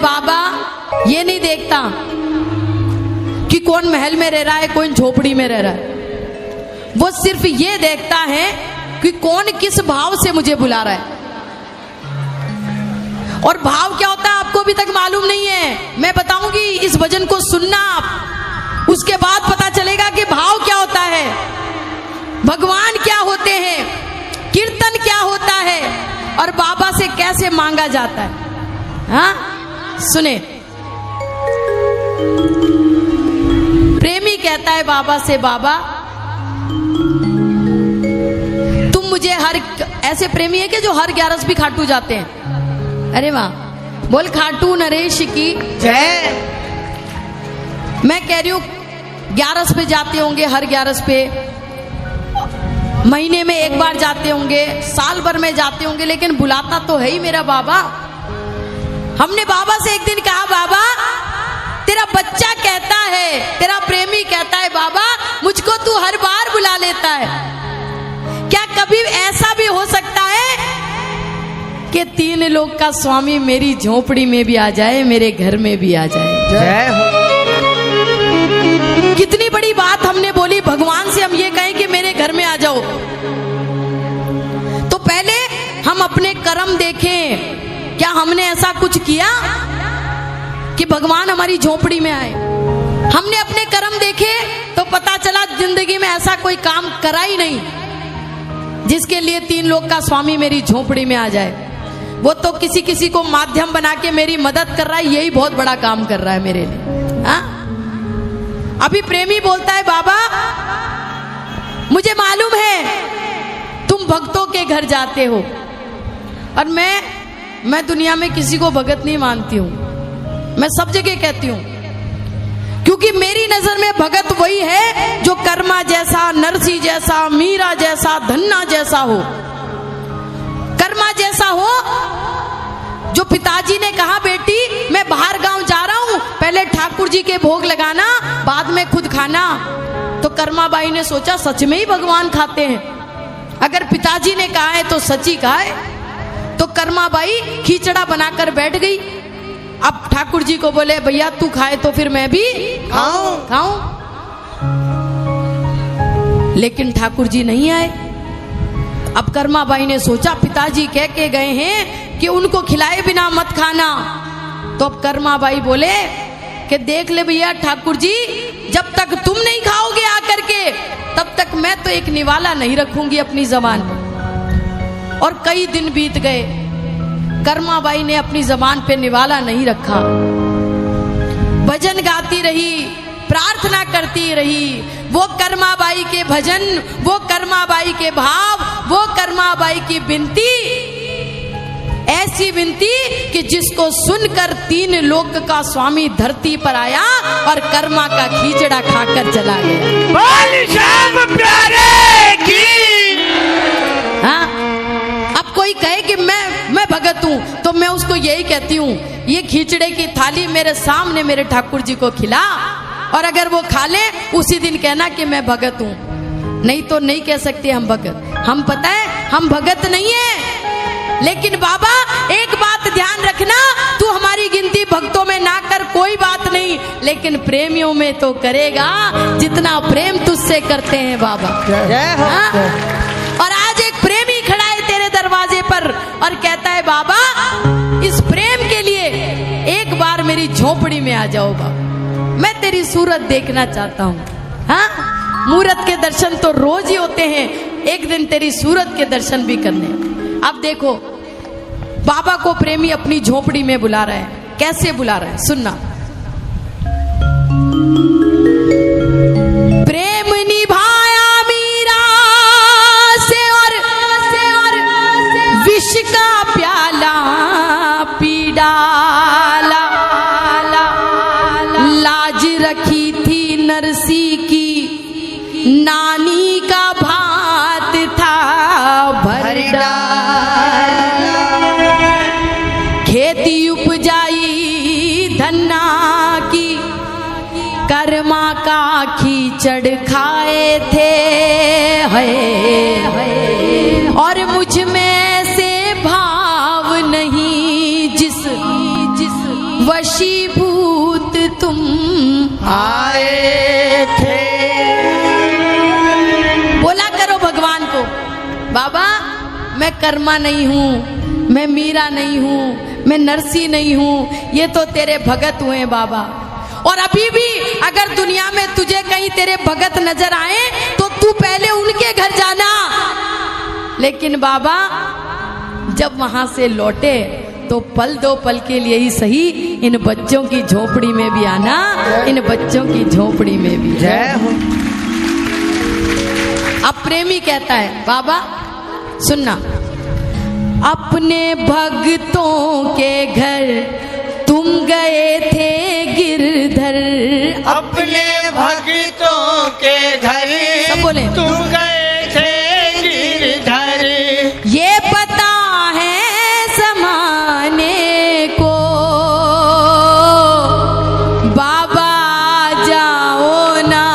बाबा ये नहीं देखता कि कौन महल में रह रहा है, कौन झोपड़ी में रह रहा है। वो सिर्फ ये देखता है कि कौन किस भाव से मुझे बुला रहा है। और भाव क्या होता है आपको अभी तक मालूम नहीं है। मैं बताऊंगी, इस भजन को सुनना आप, उसके बाद पता चलेगा कि भाव क्या होता है, भगवान क्या होते हैं, कीर्तन क्या होता है और बाबा से कैसे मांगा जाता है। हाँ सुने, प्रेमी कहता है बाबा से, बाबा तुम मुझे हर, ऐसे प्रेमी है कि जो हर 11 भी खाटू जाते हैं। अरे वाह, बोल खाटू नरेश की जय। मैं कह रही हूं 11 पे जाते होंगे, हर 11 पे महीने में एक बार जाते होंगे, साल भर में जाते होंगे, लेकिन बुलाता तो है ही मेरा बाबा। हमने बाबा से एक दिन कहा, बाबा तेरा बच्चा कहता है, तेरा प्रेमी कहता है, बाबा मुझको तू हर बार बुला लेता है, क्या कभी ऐसा भी हो सकता है कि 3 लोग का स्वामी मेरी झोपड़ी में भी आ जाए, मेरे घर में भी आ जाए। जय हो। कितनी बड़ी बात हमने बोली, भगवान से हम ये कहें कि मेरे घर में आ जाओ। तो पहले हम अपने कर्म देखें, क्या हमने ऐसा कुछ किया कि भगवान हमारी झोपड़ी में आए। हमने अपने कर्म देखे तो पता चला जिंदगी में ऐसा कोई काम करा ही नहीं जिसके लिए 3 लोग का स्वामी मेरी झोपड़ी में आ जाए। वो तो किसी किसी को माध्यम बना के मेरी मदद कर रहा है, यही बहुत बड़ा काम कर रहा है मेरे लिए। हाँ? अभी प्रेमी बोलता है, बाबा मुझे मालूम है तुम भक्तों के घर जाते हो, और मैं दुनिया में किसी को भगत नहीं मानती हूं। मैं सब जगह कहती हूं, क्योंकि मेरी नजर में भगत वही है जो कर्मा जैसा, नरसी जैसा, मीरा जैसा, धन्ना जैसा हो। कर्मा जैसा हो, जो पिताजी ने कहा बेटी मैं बाहर गांव जा रहा हूं, पहले ठाकुर जी के भोग लगाना, बाद में खुद खाना। तो कर्माबाई ने सोचा सच में ही भगवान खाते हैं, अगर पिताजी ने कहा है तो सच ही कहा है। तो कर्माबाई खिचड़ा बनाकर बैठ गई। अब ठाकुर जी को बोले, भैया तू खाए तो फिर मैं भी खाऊं। लेकिन ठाकुर जी नहीं आए। अब कर्माबाई ने सोचा पिताजी कह के गए हैं कि उनको खिलाए बिना मत खाना। तो अब कर्माबाई बोले कि देख ले भैया ठाकुर जी, जब तक तुम नहीं खाओगे आकर के, तब तक मैं तो एक निवाला नहीं रखूंगी अपनी जबान पर। और कई दिन बीत गए, कर्माबाई ने अपनी जबान पे निवाला नहीं रखा। भजन गाती रही, प्रार्थना करती रही। वो कर्माबाई के भजन, वो कर्माबाई के भाव, वो कर्माबाई की विनती, ऐसी विनती कि जिसको सुनकर 3 लोक का स्वामी धरती पर आया और कर्मा का खिचड़ा खाकर चला गया। श्याम प्यारे की। हाँ, अब कोई कहे कि मैं भगत हूं, तो मैं उसको यही कहती हूं, ये खिचड़े की थाली मेरे सामने मेरे ठाकुर जी को खिला, और अगर वो खा ले उसी दिन कहना कि मैं भगत हूं। नहीं तो नहीं कह सकते हम भगत। हम पता है हम भगत नहीं है, लेकिन बाबा एक बात ध्यान रखना, तू हमारी गिनती भक्तों में ना कर, कोई बात नहीं, लेकिन प्रेमियों में तो करेगा जितना प्रेम तुझसे करते हैं बाबा। हाँ? और आज एक प्रेमी खड़ा है तेरे दरवाजे पर और कहता है, बाबा इस प्रेम के लिए एक बार मेरी झोपड़ी में आ जाओ बाबा, मैं तेरी सूरत देखना चाहता हूँ। हाँ, मूरत के दर्शन तो रोज ही होते हैं, एक दिन तेरी सूरत के दर्शन भी करने। अब देखो बाबा को प्रेमी अपनी झोपड़ी में बुला रहा है। कैसे बुला रहा है सुनना। प्रेम निभाया मीरा से और विष का प्याला पी डाला, लाज रखी थी नरसी की, नानी का भात था भर डाला, खेती उपजाई धन्ना की, कर्मा का खिचड़ खाए थे है, और मुझ में से भाव नहीं जिस वशीभूत तुम आए थे। बोला करो भगवान को, बाबा मैं कर्मा नहीं हूँ, मैं मीरा नहीं हूँ, मैं नरसी नहीं हूँ, ये तो तेरे भगत हुए बाबा। और अभी भी अगर दुनिया में तुझे कहीं तेरे भगत नजर आए तो तू पहले उनके घर जाना। लेकिन बाबा जब वहां से लौटे तो पल दो पल के लिए ही सही इन बच्चों की झोपड़ी में भी आना, इन बच्चों की झोपड़ी में भी। जय हो। अब प्रेमी कहता है, बाबा सुनना, अपने भक्तों के घर तुम गए थे गिरधर, अपने भक्तों के घर सब बोले तुम गए थे गिरधर। ये पता है समाने को, बाबा जाओ ना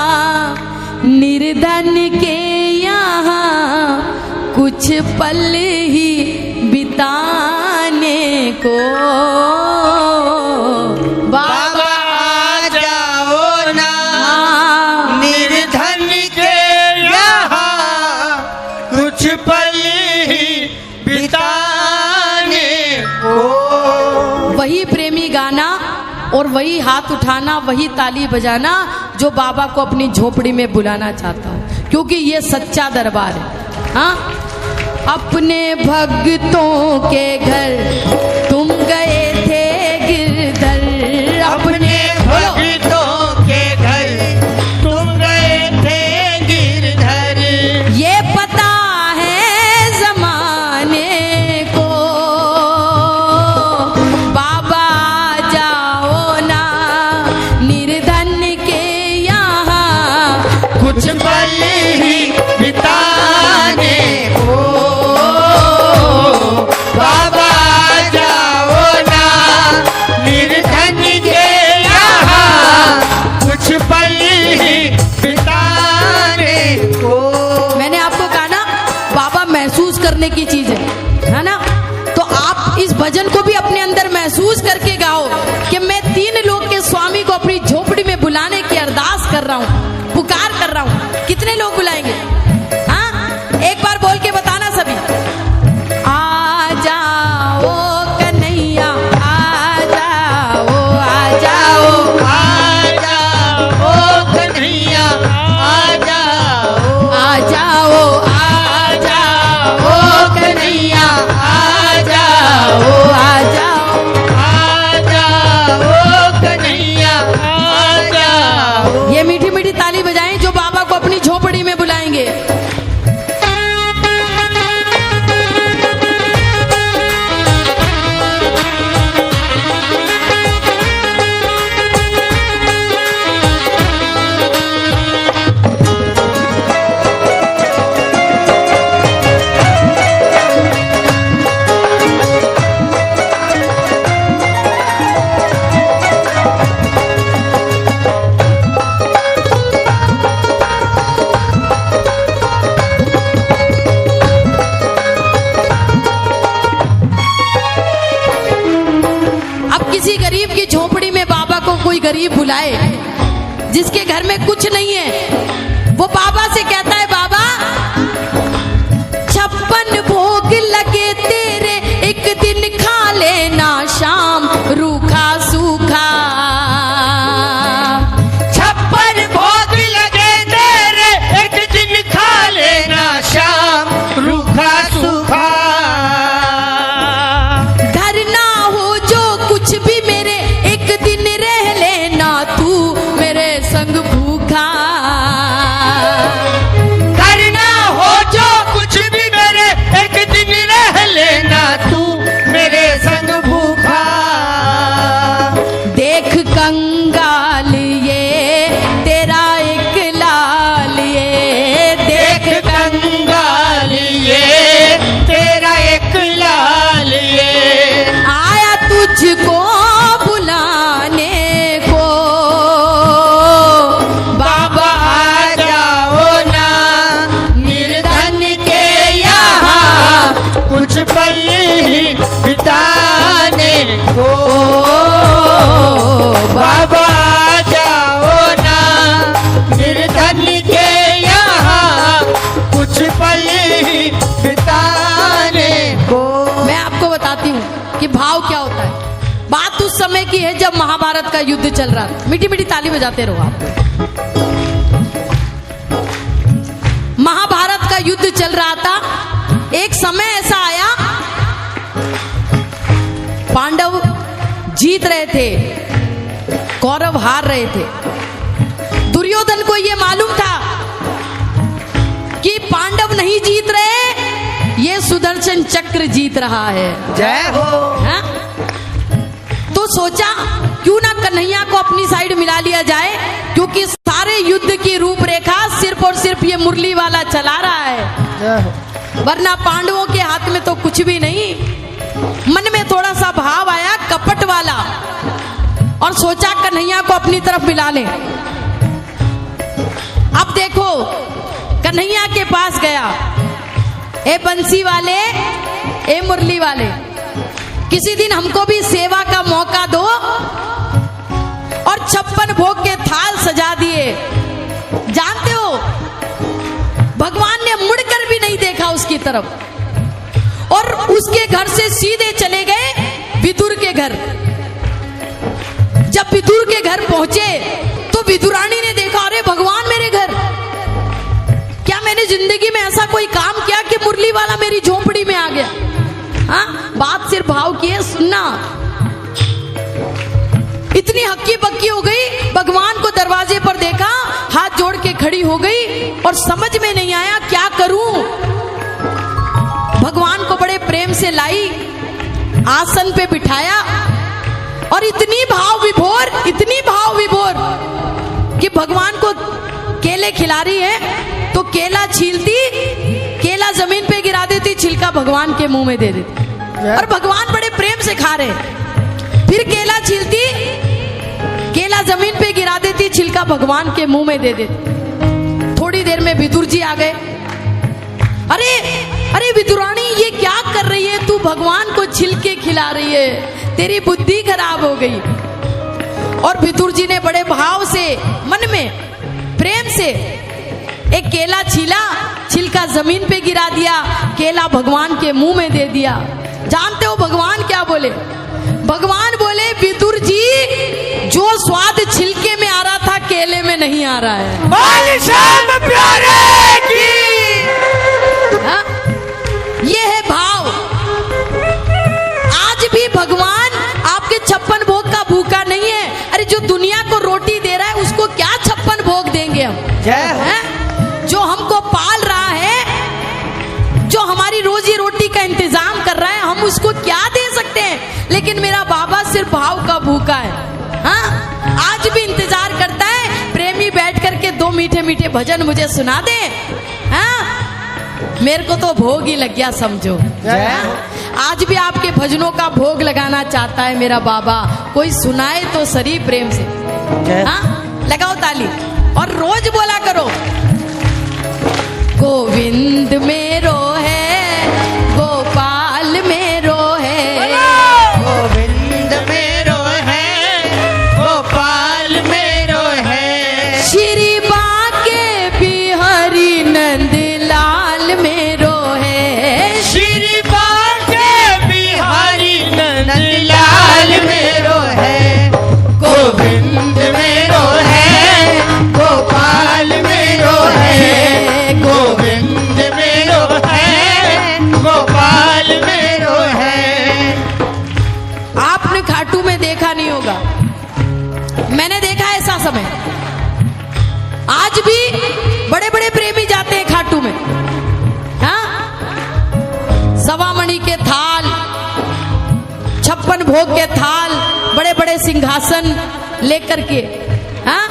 निर्धन के यहाँ कुछ पल ही बिताने को। बाबा आ जाओ ना निर्धन के यहाँ कुछ पल ही बिताने को। वही प्रेमी गाना और वही हाथ उठाना, वही ताली बजाना जो बाबा को अपनी झोपड़ी में बुलाना चाहता हूँ, क्योंकि ये सच्चा दरबार है। हाँ, अपने भक्तों के घर तुम गए थे गिरधर, अपने भक्तों के घर तुम गए थे गिरधर। ये पता है जमाने को, बाबा जाओ ना निर्धन के यहाँ कुछ पल ही बिताने को। बाबा जाओ ना निर्धन के यहाँ कुछ पल ही बिताने को। मैंने आपको कहा ना बाबा महसूस करने की चीज है ना? तो आप इस भजन को भी अपने अंदर महसूस करके गाओ कि मैं 3 लोग के स्वामी को अपनी झोपड़ी में बुलाने की अरदास कर रहा हूँ, पुकार कर रहा हूँ। कितने लोग बुलाएंगे? हाँ, एक बार बोल के बताना सभी। आ जाओ कन्हैया, आ जाओ, आ जाओ, आ जाओ कन्हैया, आ जाओ, आ जाओ, आ जाओ कन्हैया, आ जाओ, आ जाओ। आ जाओ कन्हैया, आ जाओ। ये मीठी मीठी ताली बजाएं जो बाबा को अपनी झोपड़ी में बुलाएंगे। किसी गरीब की झोपड़ी में बाबा को कोई गरीब बुलाए जिसके घर में कुछ नहीं है, वो बाबा से कहता है, बाबा 56 भोग लगे तेरे, एक दिन खा लेना शाम रूखा सूखा। 56 भोग लगे तेरे, एक दिन खा लेना शाम रूखा सूखा। धरना हो जो कुछ भी मेरे, एक दिन रह लेना तू मेरे संग भूखा। करना हो जो कुछ भी मेरे, एक दिन रह लेना तू आपको बताती हूँ कि भाव क्या होता है। बात उस समय की है जब महाभारत का युद्ध चल रहा था। मीठी मीठी ताली बजाते रहो आप। महाभारत का युद्ध चल रहा था। एक समय ऐसा आया, पांडव जीत रहे थे, कौरव हार रहे थे। दुर्योधन को यह मालूम था कि पांडव नहीं जीत रहे, ये सुदर्शन चक्र जीत रहा है। जय हो। हा? तो सोचा क्यों ना कन्हैया को अपनी साइड मिला लिया जाए, क्योंकि सारे युद्ध की रूपरेखा सिर्फ और सिर्फ ये मुरली वाला चला रहा है, वरना पांडवों के हाथ में तो कुछ भी नहीं। मन में थोड़ा सा भाव आया कपट वाला, और सोचा कन्हैया को अपनी तरफ मिला ले। अब देखो, कन्हैया के पास गया, ए बंसी वाले, ए मुरली वाले, किसी दिन हमको भी सेवा का मौका दो। और 56 भोग के थाल सजा दिए। जानते हो, भगवान ने मुड़कर भी नहीं देखा उसकी तरफ, और उसके घर से सीधे चले गए विदुर के घर। जब विदुर के घर पहुंचे तो विदुरानी ने देखा, अरे भगवान मेरे घर, क्या मैंने जिंदगी में ऐसा कोई काम किया कि मुरली वाला मेरी झोपड़ी में आ गया? हाँ, बात सिर्फ भाव की है, सुनना। इतनी हक्की बक्की हो गई, भगवान को दरवाजे पर देखा, हाथ जोड़ के खड़ी हो गई और समझ में नहीं आया क्या करूं। भगवान को बड़े प्रेम से लाई, आसन पे बिठाया, और इतनी भाव विभोर कि भगवान को केले खिला रही है तो केला छीलती, केला जमीन पे गिरा देती, छिलका भगवान के मुंह में दे देती, और भगवान बड़े प्रेम से खा रहे। फिर केला छीलती, केला जमीन पे गिरा देती, छिलका भगवान के मुंह में दे देती। थोड़ी देर में विदुर जी आ गए। अरे अरे विदुरानी, ये क्या कर रही है तू? भगवान को छिलके खिला रही है, तेरी बुद्धि खराब हो गई। और विदुर जी ने बड़े भाव से, मन में प्रेम से एक केला छीला, छिलका जमीन पे गिरा दिया, केला भगवान के मुंह में दे दिया। जानते हो भगवान क्या बोले? भगवान बोले, विदुर जी, जो स्वाद छिलके में आ रहा था केले में नहीं आ रहा है। प्यारे की। हाँ? ये है भाव। आज भी भगवान आपके 56 भोग का भूखा नहीं है। अरे जो दुनिया को रोटी दे रहा है उसको क्या 56 भोग देंगे हम? जो हमको पाल रहा है, जो हमारी रोजी रोटी का इंतजाम कर रहा है, हम उसको क्या दे सकते हैं? लेकिन मेरा बाबा सिर्फ भाव का भूखा है। हाँ, आज भी इंतजार करता है प्रेमी बैठ करके 2 मीठे मीठे भजन मुझे सुना दे। हाँ, मेरे को तो भोग ही लग गया समझो। आज भी आपके भजनों का भोग लगाना चाहता है मेरा बाबा, कोई सुनाए तो सरी प्रेम से। हाँ, लगाओ ताली और रोज बोला करो, गोविंद मेरो है, गोपाल मेरो है, गोविंद मेरो है, गोपाल मेरो है, श्री बांके बिहारी नंदलाल मेरो है, श्री बांके बिहारी नंदलाल मेरो है, गोविंद मेरो है, गोपाल मेरो है, गोविंद मेरो है, गोपाल मेरो है। आपने खाटू में देखा नहीं होगा, मैंने देखा ऐसा समय। आज भी बड़े बड़े प्रेमी जाते हैं खाटू में। हाँ, सवामणि के थाल, 56 भोग के थाल, बड़े बड़े सिंहासन लेकर के, हाँ,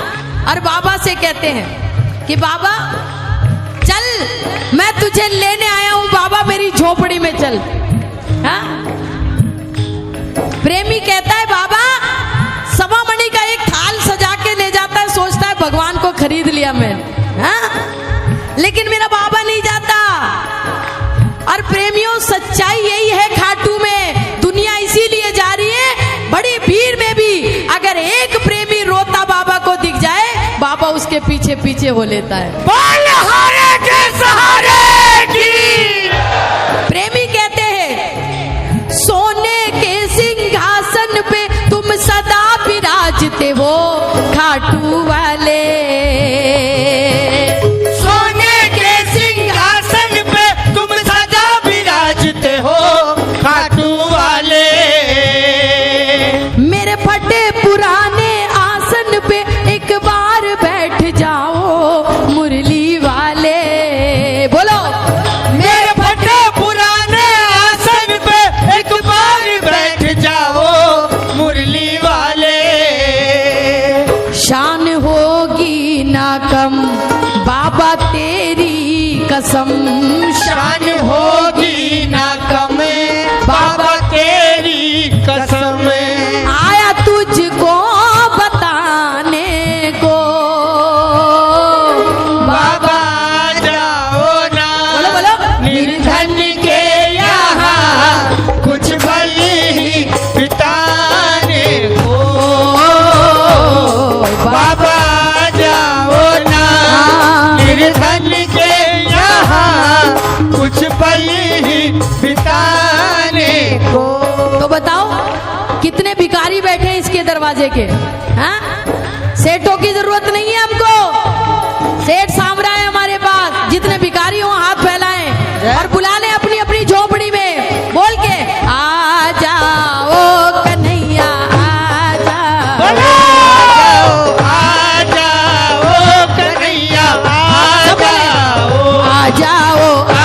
और बाबा से कहते हैं कि बाबा चल, मैं तुझे लेने आया हूं बाबा, मेरी झोपड़ी में चल। हाँ, प्रेमी कहता है बाबा, सवामणि का एक थाल सजा के ले जाता है, सोचता है भगवान को खरीद लिया मैंने। हाँ, लेकिन मेरा बाबा नहीं जाता। और प्रेमियों, सच्चाई यही है, खाटू में दुनिया इसीलिए जा रही है, बड़ी भीड़ में भी अगर एक प्रेमी रोता बाबा को दिख जाए, बाबा उसके पीछे पीछे हो लेता है। बलहारे के सहारे की। प्रेमी कहते हैं आते हो खाटू वाले। सोने के सिंहासन पे तुम सदा विराजते हो खाटू वाले। मेरे फटे पुराने आसन पे एक बार बैठ जाओ मुरली वाले। बोलो, मेरे फटे पुराने आसन पे एक बार बैठ जाओ मुरली वाले। शान होगी ना कम बाबा तेरी कसम। शान होगी ना कम बाबा तेरी कसम। आया तुझको बताने को बाबा जाओ ना बोलो बोलो। निर्धन के यहाँ कुछ पल ही बिताने को। बाबा जाओ ना निर्धन के यहाँ कुछ पल ही बिताने को। तो बताओ कितने भिखारी बैठे हैं इसके दरवाजे के। हाँ, सेठों की जरूरत नहीं है हमको। सेठ सामरा है हमारे पास। जितने भिखारी हो हाथ फैलाएं और बुला लें अपनी अपनी झोपड़ी में बोल के आ जाओ कन्हैया आ जाओ। आ जाओ कन्हैया आ जाओ। आ जाओ आ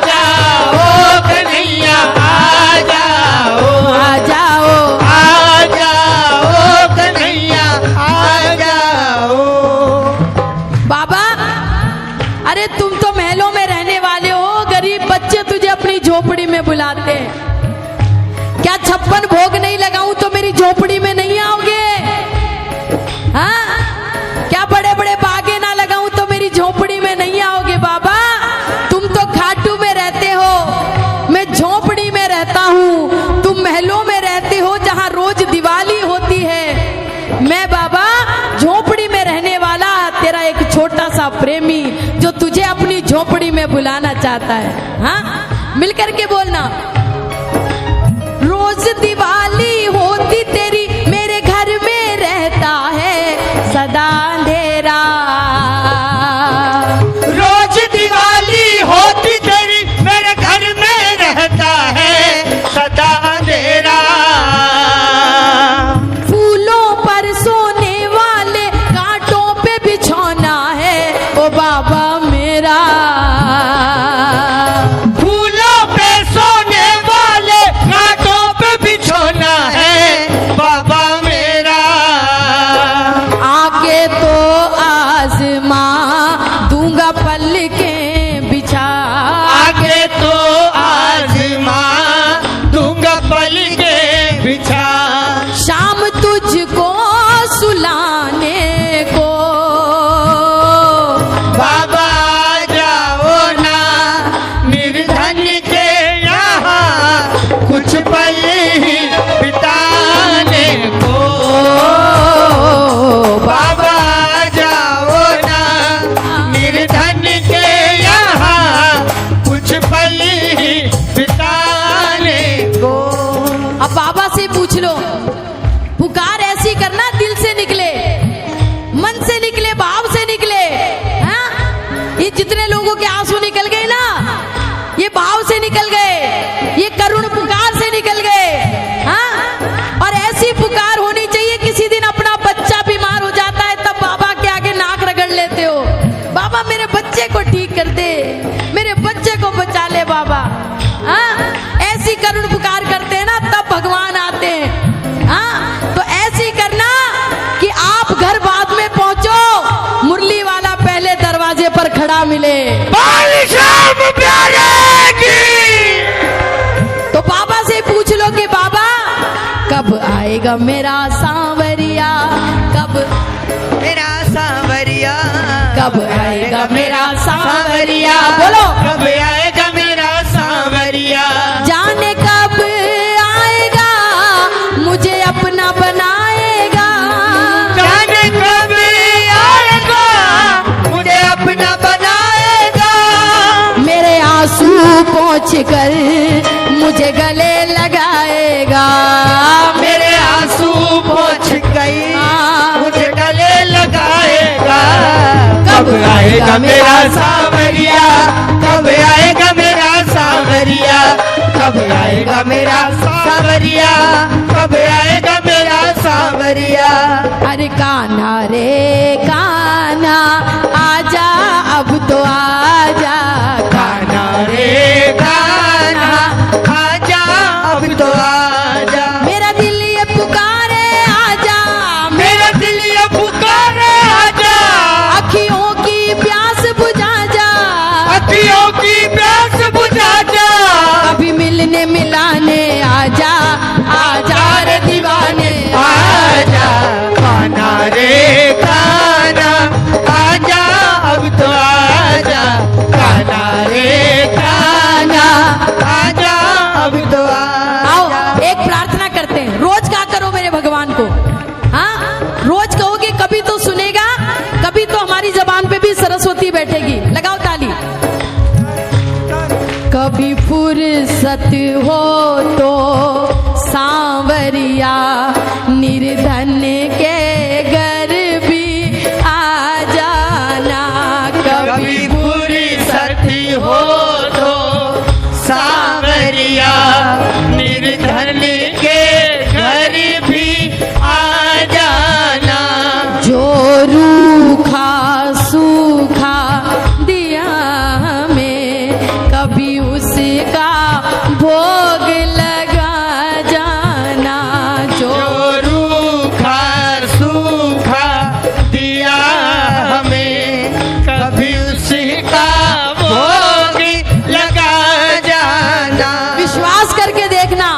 जाओ कन्हैया आ जाओ। आ जाओ। आ जाओ कन्हैया आ जाओ। बाबा, अरे तुम तो महलों में रहने वाले हो, गरीब बच्चे तुझे अपनी झोपड़ी में बुलाते हैं। क्या 56 भोग नहीं लगाऊं तो मेरी झोपड़ी में नहीं आओगे? हाँ, क्या बड़े बड़े बागे ना लगाऊं तो मेरी झोपड़ी में नहीं आओगे? बाबा, तुम तो खाटू में रहते हो, मैं झोपड़ी में रहता हूँ। तुम महलों में रहते हो जहाँ रोज दिवाली होती है। मैं बाबा झोपड़ी में रहने वाला तेरा एक छोटा सा प्रेमी जो तुझे अपनी झोपड़ी में बुलाना चाहता है। हाँ, मिलकर के बोलना। रोज दिवाली होती तेरी मेरे घर में रहता है सदा अंधेरा। रोज दिवाली होती तेरी मेरे घर में रहता है सदा अंधेरा। फूलों पर सोने वाले कांटों पे बिछौना है ओ बाबा मेरा। फूलों पे सोने वाले कांटों पे बिछोना है बाबा मेरा। आके तो आजमा दूंगा पल के बिछा। आगे तो आजमा दूंगा पल के बिछा। शाम तुझको सुलाने को बाबा जाओ ना निर्धन के यहाँ कुछ पल ही बिताने को। बाबा जाओ ना निर्धन के यहाँ कुछ पल ही बिताने को। अब बाबा से पूछ लो, पुकार ऐसी करना दिल से निकले, मन से निकले, भाव से निकले। हाँ? ये जितने लोगों के आंसू निकल गए ना, ये भाव से निकल गए, ये करुण पुकार से निकल गए। हाँ? और ऐसी पुकार होनी चाहिए। किसी दिन अपना बच्चा बीमार हो जाता है तब बाबा के आगे नाक रगड़ लेते हो, बाबा मेरे बच्चे को ठीक कर दे, मेरे बच्चे को बचा ले बाबा। हाँ? ऐसी करुण पुकार करते हैं ना तब भगवान आते हैं। हाँ? तो ऐसी करना कि आप घर बाद में पहुंचो, मुरली वाला पहले दरवाजे पर खड़ा मिले। श्याम प्यारे की। तो बाबा से पूछ लो कि बाबा कब आएगा मेरा सांवरिया, कब मेरा सांवरिया, कब आएगा मेरा सांवरिया। बोलो, कब आएगा मेरा सांवरिया। जाने कब आएगा मुझे अपना बनाएगा। जाने कब आएगा मुझे अपना बनाएगा। मेरे आंसू पोंछ कर मुझे गले लगाएगा। मेरे आंसू पोंछ गई कब आएगा मेरा सांवरिया, कब आएगा मेरा सांवरिया, कब आएगा मेरा सांवरिया, कब आएगा मेरा सांवरिया। अरे कान्हा रे कान्हा आजा अब तो आजा, कान्हा रे कान्हा आजा अब तो आजा, मेरा दिल ये पुकारे आजा, मेरा दिल ये पुकारे आजा, अखियों की प्यास बुझा जा, अखियों की प्यास बुझा जा, कभी मिलने मिलाने आजा, आजा रे दीवाने आजा। कान्हा रे कान्हा आजा अब तो आजा, कान्हा रे कान्हा आजा अब तो आओ आजा। एक प्रार्थना करते हैं, रोज गा करो मेरे भगवान को। हाँ, रोज कहोगे कभी तो सुनेगा, कभी तो हमारी जबान पे भी सरस्वती बैठेगी। लगाओ ताली। कभी फुर्सत हो तो सांवरिया निर्धन के घर भी आ जाना, कभी फुर्सत हो तो सांवरिया निर्धन के घर भी आ जाना, जो रूखा सूखा दिया हमें कभी उसका भोग लगा जाना, जो रूखा सूखा दिया हमें कभी उसका भोग लगा जाना। विश्वास करके देखना,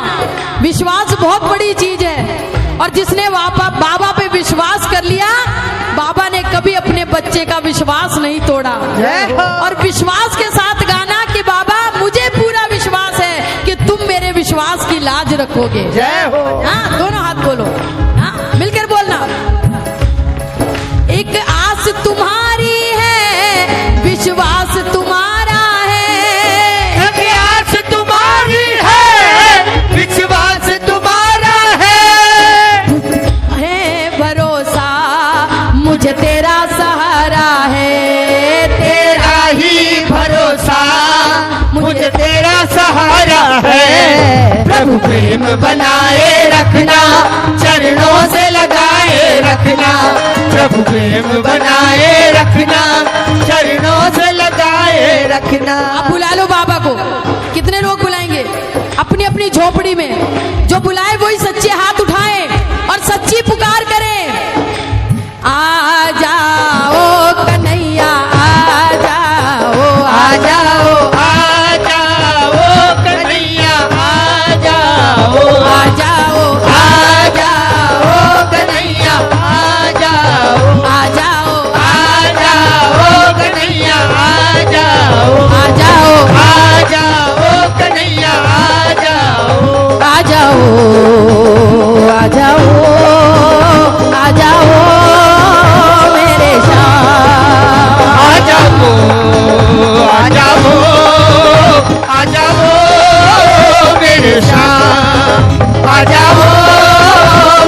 विश्वास बहुत बड़ी चीज है। और जिसने बाबा पे विश्वास कर लिया, बाबा ने कभी अपने बच्चे का विश्वास नहीं तोड़ा। जय हो। और विश्वास के साथ गाना कि बाबा मुझे पूरा विश्वास है कि तुम मेरे विश्वास की लाज रखोगे। जय हो। हाँ, दोनों हाथ बोलो। हाँ, मिलकर बोलना। एक आस तुम्हारी है, विश्वास तुम्हारा है, एक आस तुम्हारी है, विश्वास तुम्हारा है भरोसा मुझे तेरा सहारा है, तेरा ही भरोसा मुझे तेरा सहारा है। प्रभु प्रेम बनाए रखना, चरणों से लगाए रखना, प्रभु प्रेम बनाए रखना, चरणों से लगाए रखना। आप बुला लो बाबा को। कितने लोग बुलाएंगे? अपनी अपनी झोपड़ी में जो बुलाए वही सच्चे हाथ उठाएं और सच्ची पुकार करें। आ जाओ कन्हैया, आ जाओ, आ जाओ, आ जाओ कन्हैया, आ जाओ, आ जाओ, आ जाओ कन्हैया, आ जाओ, आ जाओ, आ जाओ कन्हैया, आ जाओ, आ जाओ, आ जाओ कन्हैया, आ जाओ, आ जाओ, आ जाओ, आ जाओ मेरे श्याम, आ जाओ, आ जाओ, आ जाओ मेरे श्याम, आ जाओ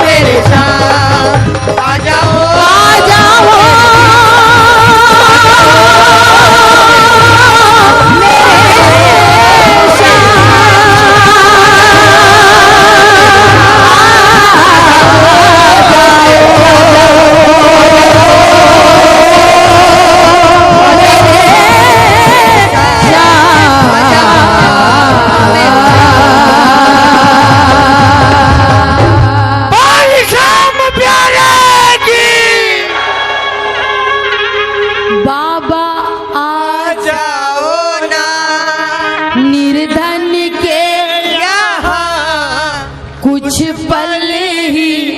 मेरे श्याम, आ जाओ, आ जाओ बाबा आ जाओ ना निर्धन के यहाँ कुछ पल ही